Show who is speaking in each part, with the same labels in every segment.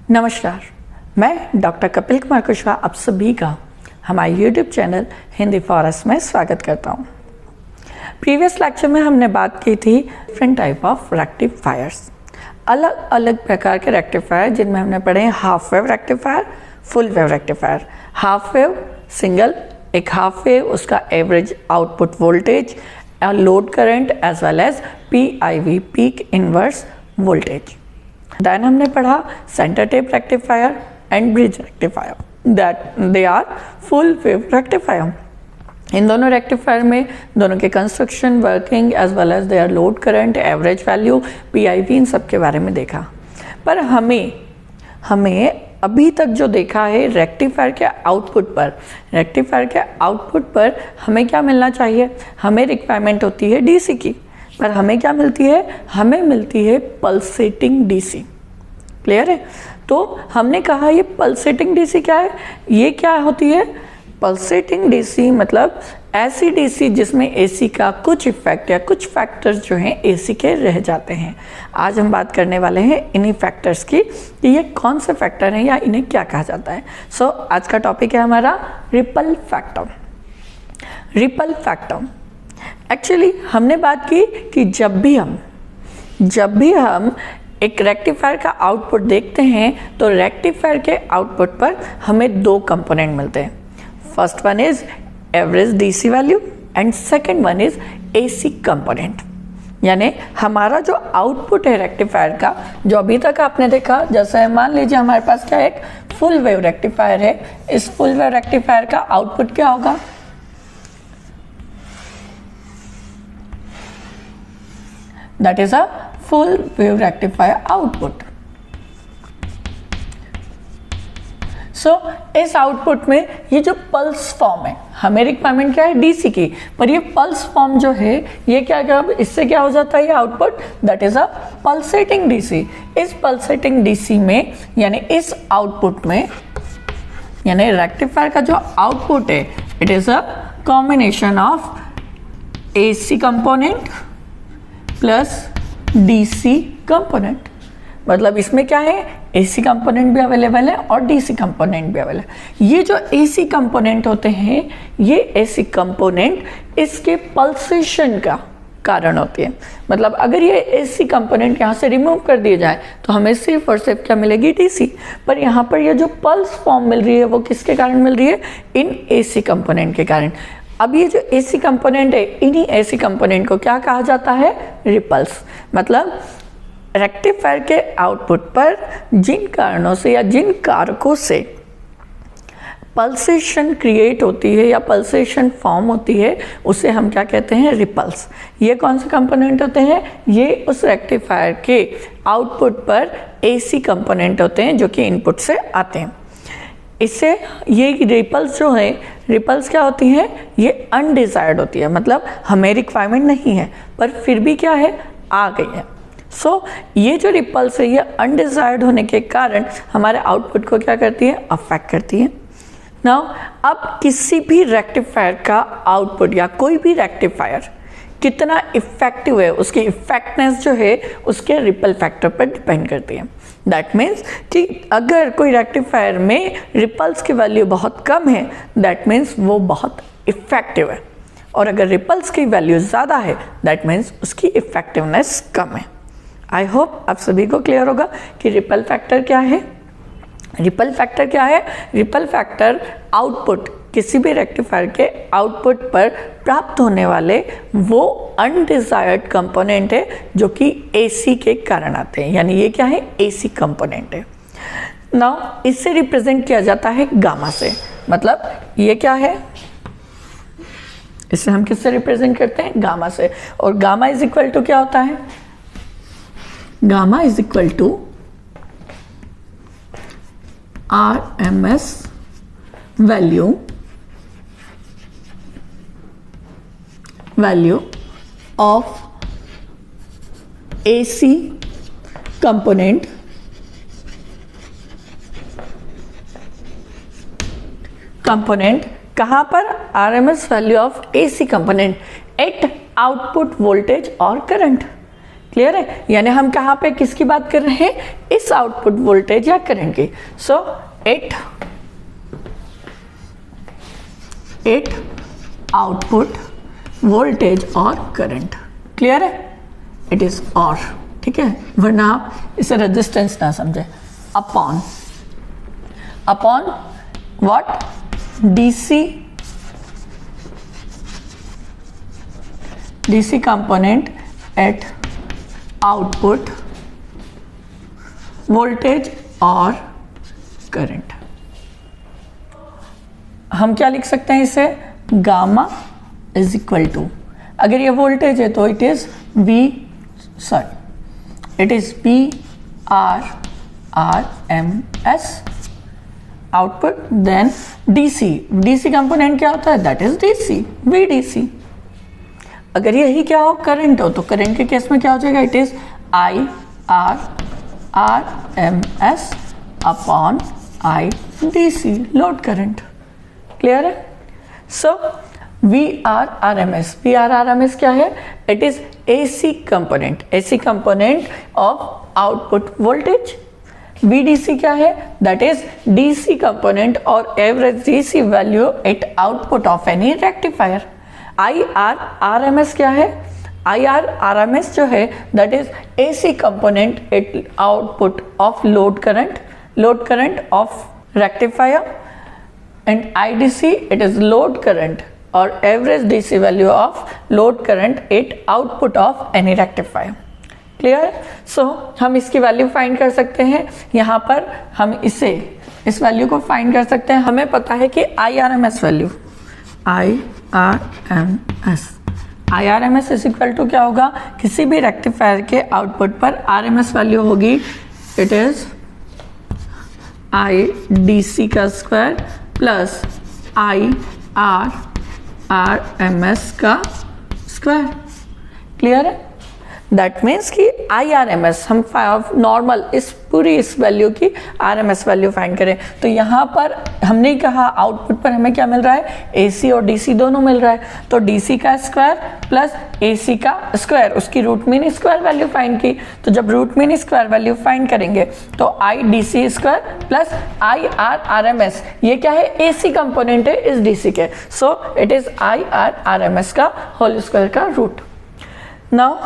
Speaker 1: नमस्कार, मैं डॉक्टर कपिल कुमार कुशवाहा आप सभी का हमारे YouTube चैनल हिंदी फॉरस में स्वागत करता हूँ। प्रीवियस लेक्चर में हमने बात की थी डिफरेंट टाइप ऑफ रेक्टिफायर्स, अलग अलग प्रकार के रेक्टिफायर जिनमें हमने पढ़े हैं half wave rectifier, full wave rectifier. Half wave single, एक हाफ वेव उसका average output voltage, load current as well as PIV peak inverse voltage. Then हमने पढ़ा centre tap rectifier and bridge rectifier, that they are full wave rectifier. इन दोनों rectifier में दोनों के construction, working as well as their load current, average value, PIV इन सब के बारे में देखा। पर हमें अभी तक जो देखा है रेक्टिफायर के आउटपुट पर हमें क्या मिलना चाहिए? हमें रिक्वायरमेंट होती है DC की, पर हमें क्या मिलती है? हमें मिलती है पल्सेटिंग DC। क्लियर है? तो हमने कहा ये पल्सेटिंग DC क्या है? ये क्या होती है? पल्सेटिंग DC मतलब ऐसी DC जिसमें AC का कुछ इफेक्ट या कुछ फैक्टर्स जो हैं AC के रह जाते हैं। आज हम बात करने वाले हैं इन्हीं फैक्टर्स की कि ये कौन से फैक्टर हैं या इन्हें क्या कहा जाता है। सो आज का टॉपिक है हमारा ripple factor. Ripple factor actually हमने बात की कि जब भी हम एक रेक्टिफायर का आउटपुट देखते हैं तो रेक्टिफायर के आउटपुट पर हमें दो कंपोनेंट मिलते हैं। First one is average DC value and second one is AC component. यानी हमारा जो आउटपुट है रेक्टिफायर का, जो अभी तक आपने देखा, जैसे मान लीजिए हमारे पास क्या एक फुल वेव रेक्टिफायर है। इस फुल वेव रेक्टिफायर का आउटपुट क्या होगा? That is a full wave rectifier output. So इस आउटपुट में ये जो पल्स फॉर्म है, हमें रिक्वायरमेंट क्या है? DC की, पर ये पल्स फॉर्म जो है ये क्या इससे क्या हो जाता है? ये output that is a pulsating DC। इस पल्सेटिंग DC में यानी इस आउटपुट में यानी रेक्टिफायर का जो आउटपुट है it is a combination of AC component plus DC component. मतलब इसमें क्या है? AC कंपोनेंट भी अवेलेबल है और DC कंपोनेंट भी अवेलेबल है। ये जो AC कंपोनेंट होते हैं, ये AC कंपोनेंट इसके पल्सेशन का कारण होती है। मतलब अगर ये AC कंपोनेंट यहाँ से रिमूव कर दिए जाए तो हमें सिर्फ और सिर्फ क्या मिलेगी? DC। पर यहाँ पर ये जो पल्स फॉर्म मिल रही है वो किसके कारण मिल रही है? इन AC कंपोनेंट के कारण। अब ये जो AC कंपोनेंट है, इन्हीं AC कंपोनेंट को क्या कहा जाता है? रिपल्स। मतलब रेक्टिफायर के आउटपुट पर जिन कारणों से या जिन कारकों से पल्सेशन क्रिएट होती है या पल्सेशन फॉर्म होती है उसे हम क्या कहते हैं? रिपल्स। ये कौन से कंपोनेंट होते हैं? ये उस रेक्टिफायर के आउटपुट पर AC कंपोनेंट होते हैं जो कि इनपुट से आते हैं। इससे ये रिपल्स जो है, रिपल्स क्या होती हैं? ये अनडिजायर्ड होती है। मतलब हमें रिक्वायरमेंट नहीं है पर फिर भी क्या है? आ गई है। सो ये जो रिपल्स है ये अनडिजायर्ड होने के कारण हमारे आउटपुट को क्या करती है? अफेक्ट करती है। नाउ अब किसी भी रेक्टिफायर का आउटपुट या कोई भी रेक्टिफायर कितना इफेक्टिव है, उसकी इफेक्टनेस जो है उसके रिपल फैक्टर पर डिपेंड करती है। दैट मीन्स कि अगर कोई रेक्टिफायर में रिपल्स की वैल्यू बहुत कम है दैट मीन्स वो बहुत इफेक्टिव है, और अगर रिपल्स की वैल्यू ज़्यादा है दैट मीन्स उसकी इफेक्टिवनेस कम है। आई होप आप सभी को क्लियर होगा कि रिपल फैक्टर क्या है। रिपल फैक्टर क्या है? रिपल फैक्टर आउटपुट, किसी भी रेक्टिफायर के आउटपुट पर प्राप्त होने वाले वो अनडिजायर्ड कंपोनेंट है जो कि AC के कारण आते हैं। यानी ये क्या है? AC कंपोनेंट है। नाउ इससे रिप्रेजेंट किया जाता है गामा से। मतलब ये क्या है? इसे हम किससे रिप्रेजेंट करते हैं? गामा से। और गामा इज इक्वल टू क्या होता है? Gamma is equal to RMS value of AC component कहाँ पर? RMS value of AC component at output voltage और करंट। क्लियर है? यानी हम कहाँ पे किसकी बात कर रहे हैं? इस आउटपुट वोल्टेज या करंट की। सो इट आउटपुट वोल्टेज और करंट। क्लियर है? इट इज और, ठीक है, वरना आप इसे रेजिस्टेंस ना समझे। Upon what? DC component at output voltage और करंट। हम क्या लिख सकते हैं इसे? गामा इज इक्वल टू, अगर ये वोल्टेज है तो it is B R M S output, then DC component क्या होता है? That is V D C. अगर यही क्या हो? करंट हो, तो करंट के केस में क्या हो जाएगा? It is I R M S upon I D C, load current. Clear है? So V R R M S क्या है? It is AC component of output voltage. VDC क्या है? दैट इज DC कंपोनेंट और average DC value at output of any rectifier. IRRMS क्या है? IRRMS जो है that is AC component at output of load current of rectifier, and IDC it is load current और average DC value of load current at output of any rectifier. Clear? So हम इसकी value find कर सकते हैं। यहाँ पर हम इस वैल्यू को फाइंड कर सकते हैं। हमें पता है कि IRMS value IRMS is equal to क्या होगा? किसी भी रेक्टिफायर के आउटपुट पर RMS वैल्यू होगी, इट इज IDC का स्क्वायर प्लस IRRMS का स्क्वायर। क्लियर है? दैट मीन्स कि IRMS हम नॉर्मल इस वैल्यू की RMS वैल्यू फाइंड करें, तो यहाँ पर हमने कहा आउटपुट पर हमें क्या मिल रहा है? AC और DC दोनों मिल रहा है, तो DC का स्क्वायर प्लस AC का स्क्वायर, उसकी root mean square value find की। तो जब root mean square value find करेंगे तो IDC स्क्वायर प्लस IRRMS, ये क्या है? AC कंपोनेंट है इस DC के, सो इट इज IRRMS का होल स्क्वायर का रूट। नाउ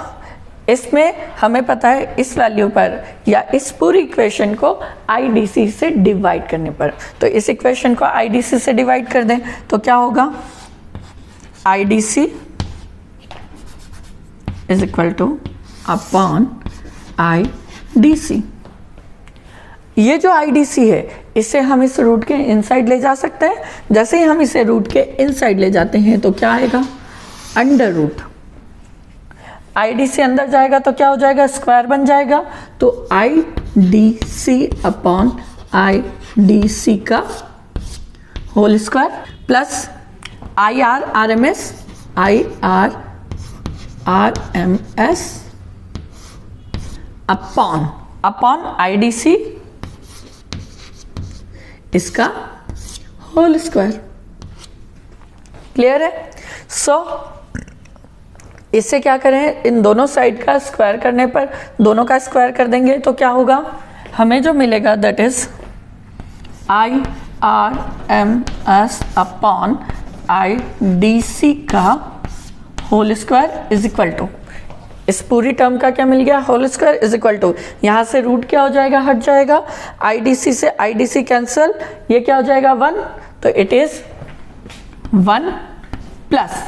Speaker 1: इसमें हमें पता है इस वैल्यू पर या इस पूरी इक्वेशन को IDC से डिवाइड करने पर, तो इस इक्वेशन को IDC से डिवाइड कर दें तो क्या होगा? IDC is equal two upon IDC। ये जो IDC है इसे हम इस रूट के इनसाइड ले जा सकते हैं। जैसे ही हम इसे रूट के इनसाइड ले जाते हैं तो क्या आएगा? Under root. IDC अंदर जाएगा तो क्या हो जाएगा? स्क्वायर बन जाएगा, तो IDC अपॉन IDC का whole square plus IRRMS upon IDC इसका होल स्क्वायर। क्लियर है? सो इससे क्या करें? इन दोनों साइड का स्क्वायर करने पर, दोनों का स्क्वायर कर देंगे तो क्या होगा? हमें जो मिलेगा that is IRMS upon IDC का whole square is equal to, इस पूरी टर्म का क्या मिल गया? Whole square is equal to, यहाँ से रूट क्या हो जाएगा? हट जाएगा, IDC से IDC कैंसल, ये क्या हो जाएगा? 1, तो it is 1 plus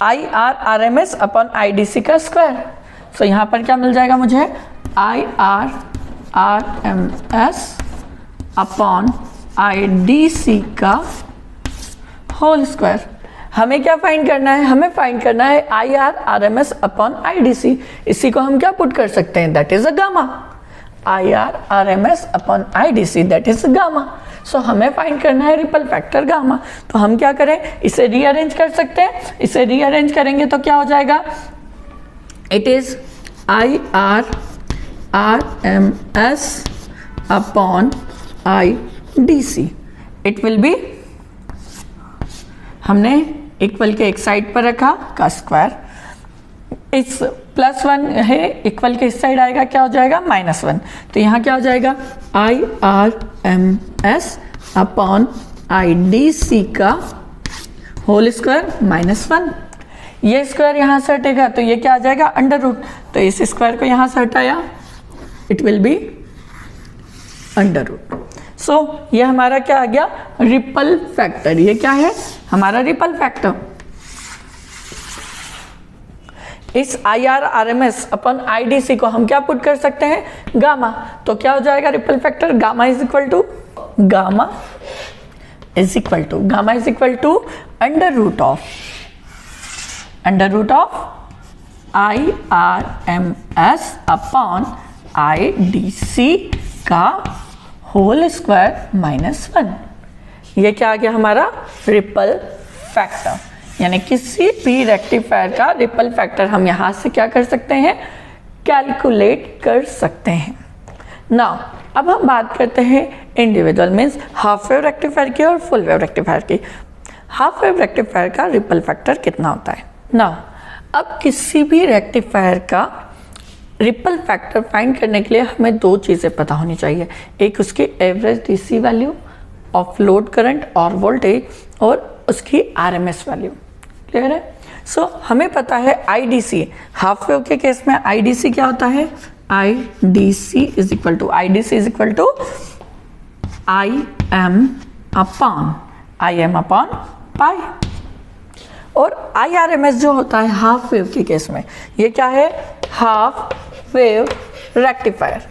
Speaker 1: IRRMS upon IDC का स्क्वायर। सो यहाँ पर क्या मिल जाएगा मुझे? IRRMS अपॉन IDC का होल स्क्वायर। हमें क्या फाइंड करना है? हमें फाइंड करना है IRRMS अपॉन IDC। इसी को हम क्या पुट कर सकते हैं? That is a gamma. IRRMS upon IDC that is gamma. So हमें फाइंड करना है रिपल फैक्टर गामा। तो हम क्या करें? इसे रीअरेंज कर सकते हैं। इसे रीअरेंज करेंगे तो क्या हो जाएगा? It is IRRMS upon IDC। It will B, हमने इक्वल के एक साइड पर रखा का स्क्वायर, इस +1 है, इक्वल के इस साइड आएगा, क्या हो जाएगा -1। तो यहाँ क्या हो जाएगा IRMS अपॉन IDC का होल स्क्वायर -1। ये स्क्वायर यहाँ से हटेगा तो ये क्या आ जाएगा √। तो इस स्क्वायर को यहाँ से हटाया, इट विल बी √। सो ये हमारा क्या आ गया रिपल फैक्टर। ये क्या है हमारा रिपल फैक्टर। इस IRMS अपॉन IDC को हम क्या पुट कर सकते हैं गामा। तो क्या हो जाएगा ripple factor gamma is equal to √√ of IRMS upon IDC का होल स्क्वायर -1। ये क्या आ गया हमारा रिपल फैक्टर। यानी किसी भी रेक्टिफायर का रिपल फैक्टर हम यहां से क्या कर सकते हैं कैलकुलेट कर सकते हैं। नाउ अब हम बात करते हैं individual means half wave rectifier की और फुल वेव रेक्टिफायर की। हाफ वेव रेक्टिफायर का रिपल फैक्टर कितना होता है। नाउ अब किसी भी रेक्टिफायर का रिपल फैक्टर फाइंड करने के लिए हमें दो चीज़ें पता होनी चाहिए। एक उसकी average DC value of load current और वोल्टेज और उसकी आरएमएस वैल्यू। क्लियर है। सो हमें पता है आईडीसी, हाफ वेव के केस में आईडीसी क्या होता है IDC is equal to I M upon pi. और आईआरएमएस जो होता है हाफ वेव के केस में ये क्या है हाफ वेव रेक्टिफायर।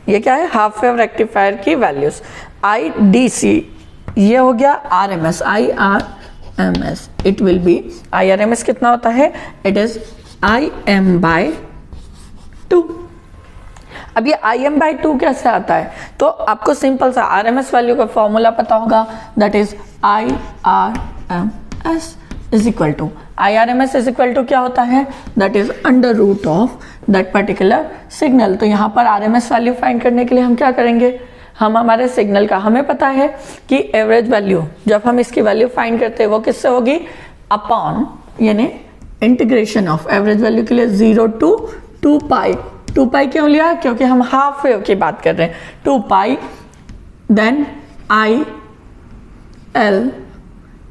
Speaker 1: ये क्या है हाफ वेव रेक्टिफायर की वैल्यूज। आईडीसी ये हो गया RMS IRMS. It will B IRMS कितना होता है इट इज IM/2। अब ये IM/2 कैसे आता है तो आपको सिंपल सा आरएमएस वैल्यू का फॉर्मूला पता होगा that is IRMS is equal to IRMS is equal to क्या होता है that is √ of that particular signal. तो यहाँ पर आरएमएस वैल्यू फाइंड करने के लिए हम क्या करेंगे हम हमारे सिग्नल का हमें पता है कि एवरेज वैल्यू जब हम इसकी वैल्यू फाइंड करते हैं वो किससे होगी अपॉन यानी इंटीग्रेशन ऑफ एवरेज वैल्यू के लिए 0 to 2 पाई। 2 पाई क्यों लिया क्योंकि हम हाफ वेव की बात कर रहे हैं। 2 पाई देन IL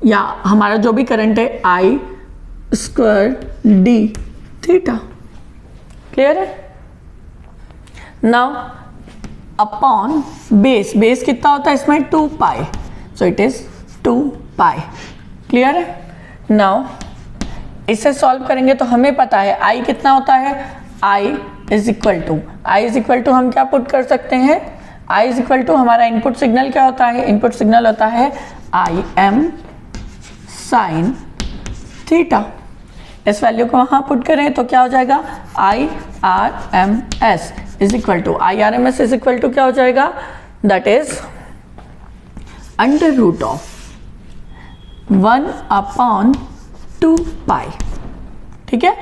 Speaker 1: या हमारा जो भी करंट है I² थीटा। क्लियर है। नाउ अपॉन बेस कितना होता है इसमें 2 pi so it is 2 pi. Clear है। नाउ इसे सॉल्व करेंगे तो हमें पता है I कितना होता है I इज इक्वल टू हम क्या पुट कर सकते हैं I इज इक्वल टू हमारा इनपुट सिग्नल क्या होता है इनपुट सिग्नल होता है IM sin थीटा। इस वैल्यू को वहां पुट करें तो क्या हो जाएगा IRMS इज इक्वल टू क्या हो जाएगा दैट इज √ ऑफ 1/2 पाई। ठीक है।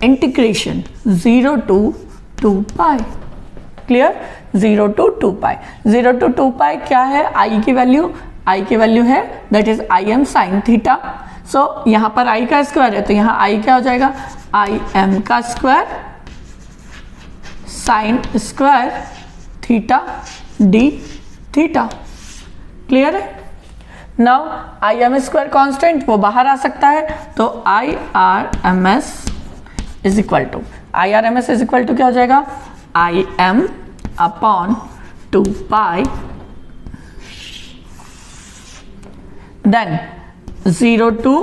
Speaker 1: Integration 0 to 2 pi. Clear. 0 to 2 pi. 0 to 2 pi क्या है I की वैल्यू है that is IM sin theta. So यहां पर I का स्क्वायर है तो यहां I क्या हो जाएगा IM का square sine square theta d theta. Clear है। नाउ IM स्क्वायर कांस्टेंट वो बाहर आ सकता है तो IRMS इज इक्वल टू क्या हो जाएगा IM upon 2 pi then 0 to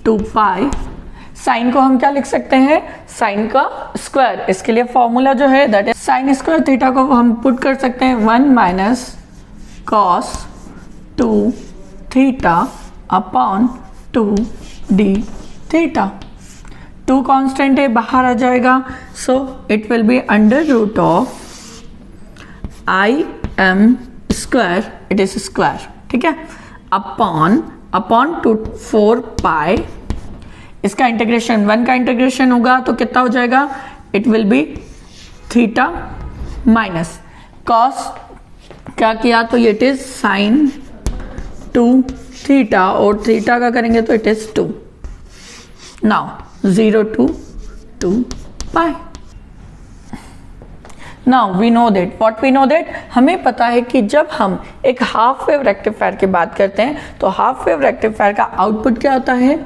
Speaker 1: 2 pi. Sine को हम क्या लिख सकते हैं साइन का स्क्वायर। इसके लिए फॉर्मूला जो है that is sine square theta को हम पुट कर सकते हैं 1 - cos 2 theta upon 2d theta. 2 constant है बाहर आ जाएगा so it will B √ of IM square it is square. ठीक है। अपॉन 4 पाई। इसका इंटीग्रेशन 1 का इंटीग्रेशन होगा तो कितना हो जाएगा it will be theta minus cos क्या किया तो इट इज साइन 2 थीटा और थीटा का करेंगे तो it is 2। Now 0 to 2 pi. Now we know that, what we know that, हमें पता है कि जब हम एक हाफ वेव रेक्टिफायर की बात करते हैं तो हाफ वेव रेक्टिफायर का आउटपुट क्या होता है,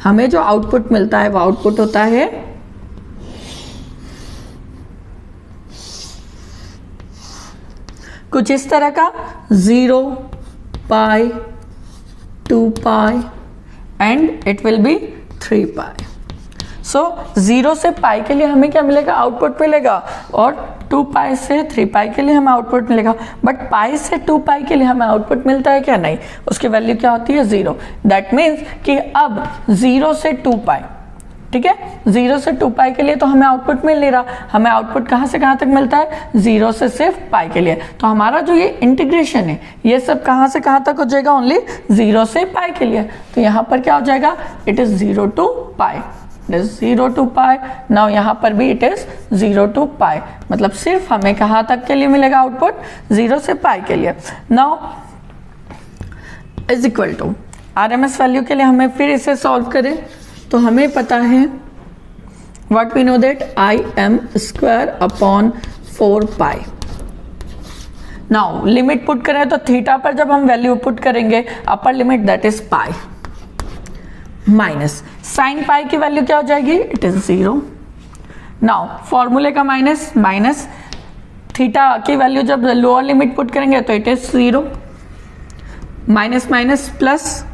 Speaker 1: हमें जो आउटपुट मिलता है वो आउटपुट होता है कुछ इस तरह का 0, पाई, 2 पाई एंड इट विल बी 3 पाई। सो 0 से पाई के लिए हमें क्या मिलेगा, आउटपुट मिलेगा, और 2 पाई से 3 पाई के लिए हमें आउटपुट मिलेगा। बट पाई से 2 पाई के लिए हमें आउटपुट मिलता है क्या, नहीं, उसकी वैल्यू क्या होती है 0। दैट मीन्स कि अब 0 से 2 पाई, ठीक है, 0 से 2 पाई के लिए तो हमें आउटपुट मिल नहीं रहा, हमें आउटपुट कहाँ से कहाँ तक मिलता है, 0 से सिर्फ पाई के लिए। तो हमारा जो ये इंटीग्रेशन है ये सब कहाँ से कहाँ तक हो जाएगा, ओनली 0 से पाई के लिए। तो यहाँ पर क्या हो जाएगा, it is 0 to pi, it is 0 to pi. Now यहाँ पर भी इट इज 0 to पाई, मतलब सिर्फ हमें कहाँ तक के लिए मिलेगा आउटपुट, 0 से पाई के लिए। Now is equal to RMS value के लिए हमें फिर इसे सॉल्व करें तो हमें पता है what we know that IM square upon 4 pi. Now limit put करें तो थीटा पर जब हम वैल्यू पुट करेंगे upper limit that is pi, minus sine pi की वैल्यू क्या हो जाएगी, इट इज 0। नाउ फॉर्मूले का माइनस, माइनस थीटा की वैल्यू जब लोअर लिमिट पुट करेंगे तो it is 0, minus minus plus.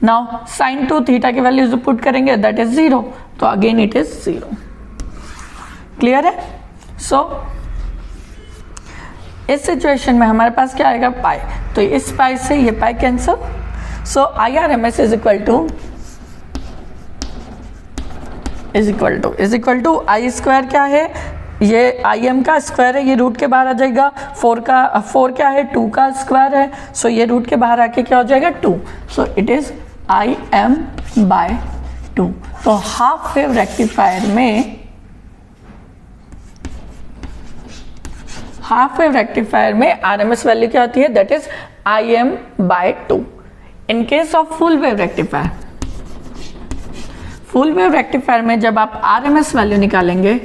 Speaker 1: Now sine to theta की वैल्यू जो पुट करेंगे दैट इज 0, तो अगेन इट इज 0। क्लियर है। सो इस सिचुएशन में हमारे पास क्या आएगा, पाई, तो इस पाई से ये pi cancel. So IRMS is equal to I square क्या है, ये IM का स्क्वायर है, ये रूट के बाहर आ जाएगा, 4 क्या है, 2 का स्क्वायर है, सो ये रूट के बाहर आके क्या हो जाएगा 2, सो इट इज IM by 2। तो हाफ वेव रेक्टिफायर में RMS वैल्यू क्या होती है, that is IM by 2। In case of full wave rectifier में जब आप RMS वैल्यू निकालेंगे,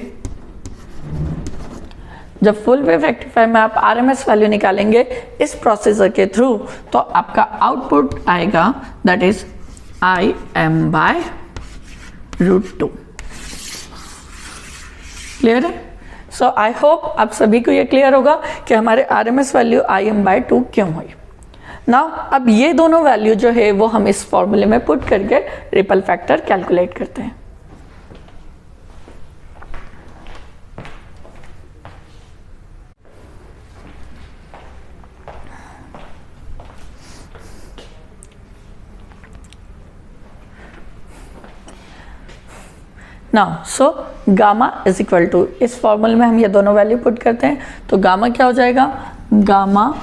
Speaker 1: जब फुल वेव रेक्टिफायर में आप RMS वैल्यू निकालेंगे इस प्रोसीजर के थ्रू, तो आपका आउटपुट आएगा that is IM by √2। Clear है। सो आई होप आप सभी को ये क्लियर होगा कि हमारे RMS वैल्यू IM by 2 क्यों हुई। नाउ अब ये दोनों वैल्यू जो है वो हम इस फॉर्मूले में पुट करके रिपल फैक्टर कैलकुलेट करते हैं। Now so gamma is equal to, इस फॉर्मूले में हम ये दोनों वैल्यू पुट करते हैं तो गामा क्या हो जाएगा, gamma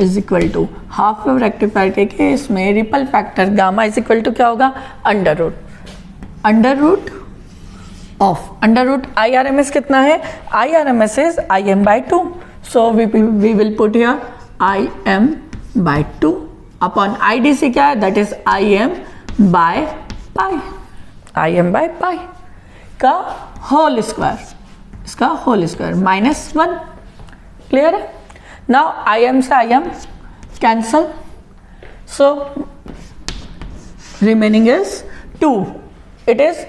Speaker 1: is equal to half wave rectifier के केस में ripple factor gamma is equal to क्या होगा, अंडर रूट ऑफ IRMS कितना है, IRMS is IM by 2, so we will put here IM by 2 upon IDC क्या है, that is IM by pi का whole square, इसका whole square -1। Clear है। Now IM से IM cancel, so remaining is 2। It is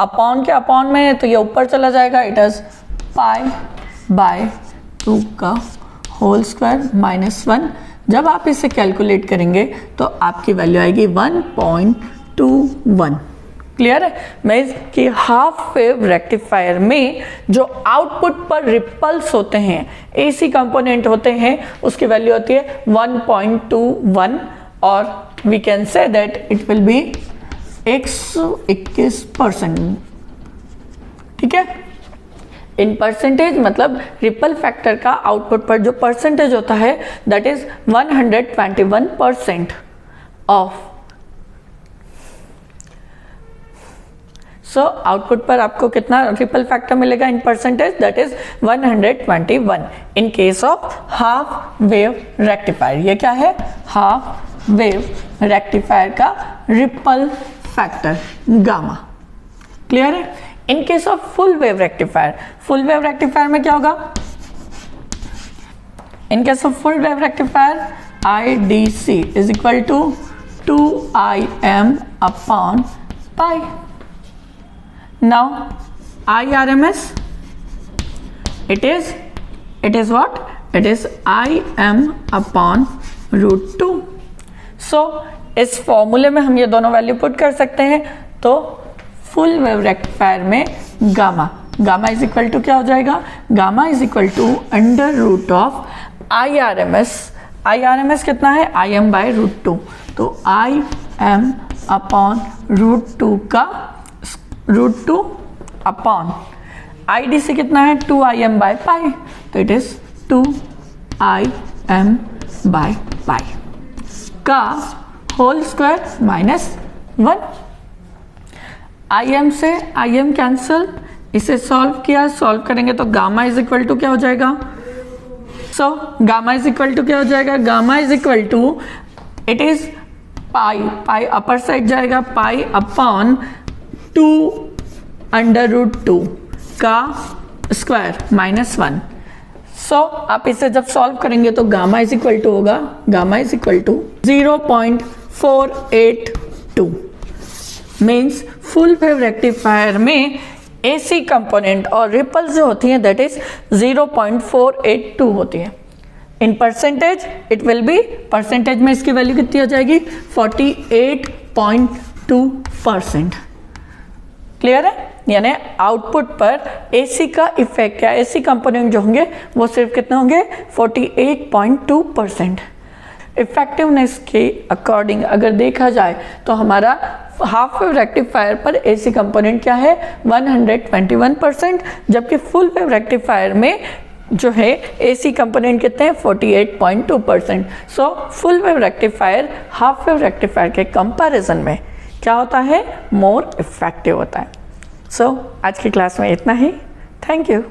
Speaker 1: upon के upon में तो ये ऊपर चला जाएगा, इट इज पाई बाय 2 का होल स्क्वायर -1। जब आप इसे कैलकुलेट करेंगे तो आपकी वैल्यू आएगी 1.21। क्लियर है। मींस कि हाफ वेव रेक्टिफायर में जो आउटपुट पर रिपल्स होते हैं, AC कंपोनेंट होते हैं, उसकी वैल्यू होती है 1.21 और we can say that it will be 121%। ठीक है। इन परसेंटेज मतलब रिपल फैक्टर का आउटपुट पर जो परसेंटेज होता है that is 121% of. So output पर आपको कितना रिपल फैक्टर मिलेगा in percentage, that is 121 in case of half wave rectifier. ये क्या है, हाफ वेव रेक्टिफायर का रिपल फैक्टर गामा। क्लियर है। In case of full wave rectifier, full wave rectifier में क्या होगा? In case of full wave rectifier IDC is equal to 2Im upon pi. Now IRMS, it is what? It is Im upon √2. So इस फॉर्मूले में हम ये दोनों value put कर सकते हैं. तो फुल वेव रेक्टिफायर में गामा इज इक्वल टू क्या हो जाएगा? Gamma is equal to under root of IRMS कितना है? Im by √2. तो Im अपॉन √2 का √2 अपॉन IDC कितना है? 2Im बाय पाई. तो it is 2Im by pi का होल स्क्वायर माइनस 1. Im से Im कैंसल, इसे सॉल्व किया, सॉल्व करेंगे तो गामा इज इक्वल टू क्या हो जाएगा? So gamma is equal to क्या हो जाएगा? Gamma is equal to it is pi upper side जाएगा, पाई अपॉन 2 अंडर √2 का स्क्वायर माइनस 1. सो आप इसे जब सॉल्व करेंगे तो गामा इज इक्वल टू होगा, gamma is equal to 0.482. Means full wave rectifier में AC कंपोनेंट और रिपल जो होती हैं दैट इज 0.482 होती है. In percentage it will be, percentage में इसकी वैल्यू कितनी हो जाएगी? 48.2%. क्लियर है? यानी आउटपुट पर AC का इफेक्ट या AC कंपोनेंट जो होंगे वो सिर्फ कितने होंगे? 48.2%. इफेक्टिवनेस के अकॉर्डिंग अगर देखा जाए तो हमारा हाफ वेव रेक्टिफायर पर AC कंपोनेंट क्या है? 121%, जबकि फुल वेव रेक्टिफायर में जो है AC कंपोनेंट कितने हैं? 48.2%. So full wave rectifier half wave rectifier के कंपैरिजन में क्या होता है? मोर इफेक्टिव होता है. सो आज की क्लास में इतना ही. Thank you.